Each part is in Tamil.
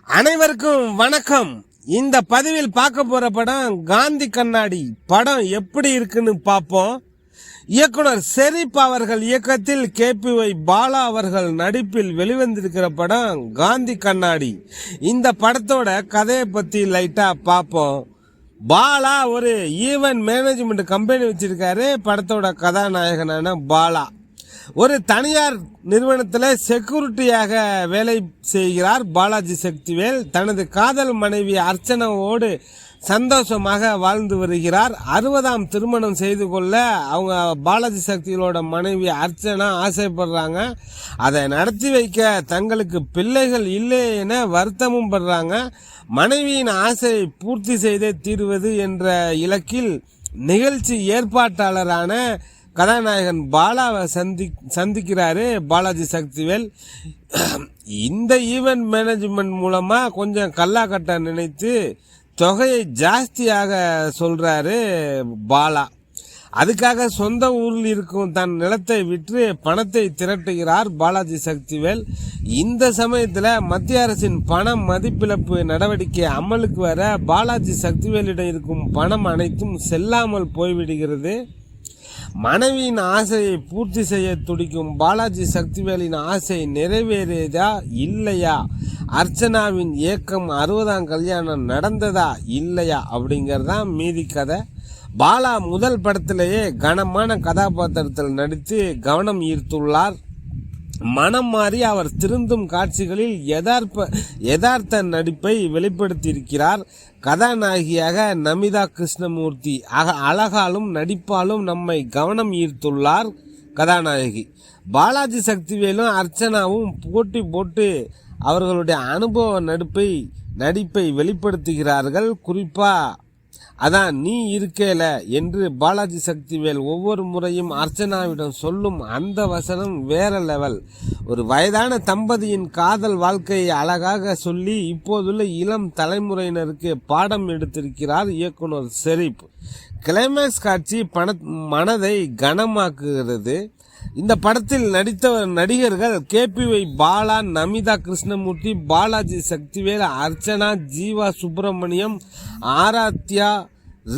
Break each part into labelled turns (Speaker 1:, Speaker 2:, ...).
Speaker 1: அனைவருக்கும் வணக்கம். இந்த பதிவில் பார்க்க போற படம் காந்தி கண்ணாடி. படம் எப்படி இருக்குன்னு பார்ப்போம். இயக்குனர் ஷெரீப் அவர்கள் இயக்கத்தில் KPY பாலா அவர்கள் நடிப்பில் வெளிவந்திருக்கிற படம் காந்தி கண்ணாடி. இந்த படத்தோட கதையை பத்தி லைட்டா பார்ப்போம். பாலா ஒரு ஈவென்ட் மேனேஜ்மெண்ட் கம்பெனி வச்சிருக்காரு. படத்தோட கதாநாயகனான பாலா ஒரு தனியார் நிறுவனத்தில் செக்யூரிட்டியாக வேலை செய்கிறார். பாலாஜி சக்திவேல் தனது காதல் மனைவி அர்ச்சனாவோடு சந்தோஷமாக வாழ்ந்து வருகிறார். 60ஆம் திருமணம் செய்து கொள்ள அவங்க பாலாஜி சக்திவேலோட மனைவி அர்ச்சனா ஆசைப்படுறாங்க. அதை நடத்தி வைக்க தங்களுக்கு பிள்ளைகள் இல்லை என வருத்தமும் படுறாங்க. மனைவியின் ஆசையை பூர்த்தி செய்தே தீர்வது என்ற இலக்கில் நிகழ்ச்சி ஏற்பாட்டாளரான கதாநாயகன் பாலாவை சந்திக்கிறாரு பாலாஜி சக்திவேல். இந்த ஈவென்ட் மேனேஜ்மெண்ட் மூலமா கொஞ்சம் கல்லாக்கட்ட நினைத்து தொகையை ஜாஸ்தியாக சொல்றாரு பாலா. அதுக்காக சொந்த ஊரில் இருக்கும் தன் நிலத்தை விற்று பணத்தை திரட்டுகிறார் பாலாஜி சக்திவேல். இந்த சமயத்தில் மத்திய அரசின் பண மதிப்பிழப்பு நடவடிக்கை அமலுக்கு வர பாலாஜி சக்திவேலிடம் இருக்கும் பணம் அனைத்தும் செல்லாமல் போய்விடுகிறது. மனைவியின் ஆசையை பூர்த்தி செய்ய துடிக்கும் பாலாஜி சக்திவேலின் ஆசை நிறைவேறியதா இல்லையா, அர்ச்சனாவின் ஏக்கம் 60ஆம் கல்யாணம் நடந்ததா இல்லையா அப்படிங்கறதான் மீதி கதை. பாலா முதல் படத்திலேயே கனமான கதாபாத்திரத்தில் நடித்து கவனம் ஈர்த்துள்ளார். மனம் மாறி அவர் திருந்தும் காட்சிகளில் யதார்த்த நடிப்பை வெளிப்படுத்தியிருக்கிறார். கதாநாயகியாக நமிதா கிருஷ்ணமூர்த்தி அழகாலும் நடிப்பாலும் நம்மை கவனம் ஈர்த்துள்ளார் கதாநாயகி. பாலாஜி சக்திவேலும் அர்ச்சனாவும் போட்டி போட்டு அவர்களுடைய அனுபவ நடிப்பை வெளிப்படுத்துகிறார்கள். குறிப்பா அதான் நீ இருக்கேல என்று பாலாஜி சக்திவேல் ஒவ்வொரு முறையும் அர்ச்சனாவிடம் சொல்லும் அந்த வசனம் வேற லெவல். ஒரு வயதான தம்பதியின் காதல் வாழ்க்கையை அழகாக சொல்லி இப்போதுள்ள இளம் தலைமுறையினருக்கு பாடம் எடுத்திருக்கிறார் இயக்குனர் ஷெரீப். கிளைமேக்ஸ் காட்சி மனதை கனமாக்குகிறது. இந்த படத்தில் நடித்த நடிகர்கள் KPY பாலா, நமிதா கிருஷ்ணமூர்த்தி, பாலாஜி சக்திவேல், அர்ச்சனா, ஜீவா சுப்பிரமணியம், ஆராத்யா,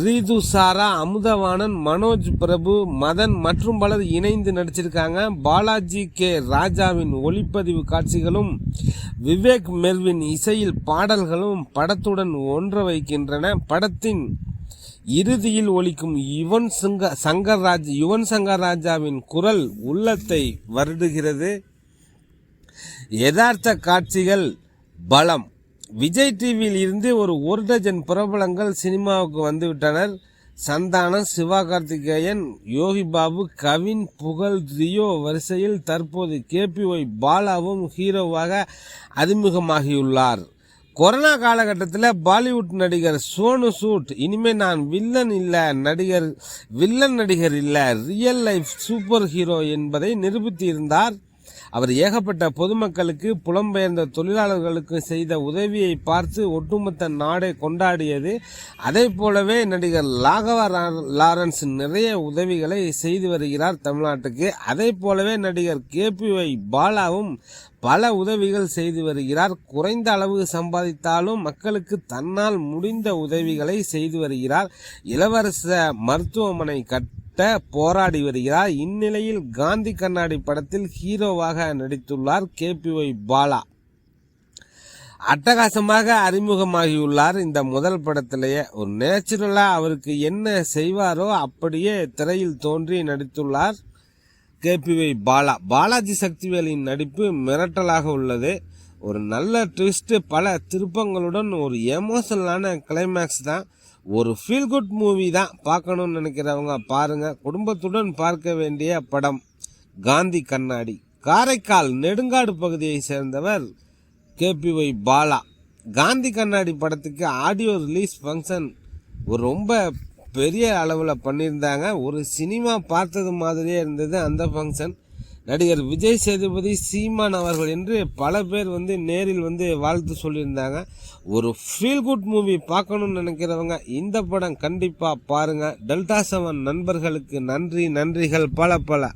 Speaker 1: ரீதுசாரா, அமுதவாணன், மனோஜ் பிரபு, மதன் மற்றும் பலர் இணைந்து நடிச்சிருக்காங்க. பாலாஜி ராஜாவின் ஒளிப்பதிவு காட்சிகளும் விவேக் மெர்வின் இசையில் பாடல்களும் படத்துடன் ஒன்ற வைக்கின்றன. படத்தின் இறுதியில் ஒலிக்கும் யுவன் சங்கர் ராஜாவின் குரல் உள்ளத்தை வருடுகிறது. யதார்த்த காட்சிகள் பலம். விஜய் டிவியில் இருந்து ஒரு டஜன் பிரபலங்கள் சினிமாவுக்கு வந்துவிட்டனர். சந்தானம், சிவகார்த்திகேயன், யோகி பாபு, கவின், புகழ், ரியோ வரிசையில் தற்போது KPY பாலாவும் ஹீரோவாக அறிமுகமாகியுள்ளார். கொரோனா காலகட்டத்தில் பாலிவுட் நடிகர் சோனு சூட் இனிமே நான் வில்லன் நடிகர் இல்ல, ரியல் லைஃப் சூப்பர் ஹீரோ என்பதை நிரூபித்திருந்தார். அவர் ஏகப்பட்ட பொதுமக்களுக்கு புலம்பெயர்ந்த தொழிலாளர்களுக்கு செய்த உதவியை பார்த்து ஒட்டுமொத்த நாடே கொண்டாடியது. அதே போலவே நடிகர் ராகவா லாரன்ஸ் நிறைய உதவிகளை செய்து வருகிறார் தமிழ்நாட்டுக்கு. அதே போலவே நடிகர் KPY பாலாவும் பல உதவிகள் செய்து வருகிறார். குறைந்த அளவு சம்பாதித்தாலும் மக்களுக்கு தன்னால் முடிந்த உதவிகளை செய்து வருகிறார். இலவச மருத்துவமனை போராடி வருகிறார். இந்நிலையில் காந்தி கண்ணாடி படத்தில் ஹீரோவாக நடித்துள்ளார் KPY பாலா. அட்டகாசமாக அறிமுகமாகியுள்ளார். இந்த முதல் படத்திலேயே ஒரு நேச்சுரலா அவருக்கு என்ன செய்வாரோ அப்படியே திரையில் தோன்றி நடித்துள்ளார் KPY பாலா. பாலாஜி சக்திவேலின் நடிப்பு மிரட்டலாக உள்ளது. ஒரு நல்ல ட்விஸ்ட், பல திருப்பங்களுடன் ஒரு எமோஷனலான கிளைமேக்ஸ் தான். ஒரு ஃபீல் குட் மூவி தான். பார்க்கணும்னு நினைக்கிறவங்க பாருங்க. குடும்பத்துடன் பார்க்க வேண்டிய படம் காந்தி கண்ணாடி. காரைக்கால் நெடுங்காடு பகுதியை சேர்ந்தவர் KPY பாலா. காந்தி கண்ணாடி படத்துக்கு ஆடியோ ரிலீஸ் ஃபங்க்ஷன் ஒரு ரொம்ப பெரிய அளவில் பண்ணியிருந்தாங்க. ஒரு சினிமா பார்த்தது மாதிரியே இருந்தது அந்த ஃபங்க்ஷன். நடிகர் விஜய் சேதுபதி, சீமான் அவர்கள் என்று பல பேர் நேரில் வாழ்த்து சொல்லியிருந்தாங்க. ஒரு ஃபீல் குட் மூவி பார்க்கணும்னு நினைக்கிறவங்க இந்த படம் கண்டிப்பாக பாருங்க. டெல்டா 7 நண்பர்களுக்கு நன்றிகள் பல.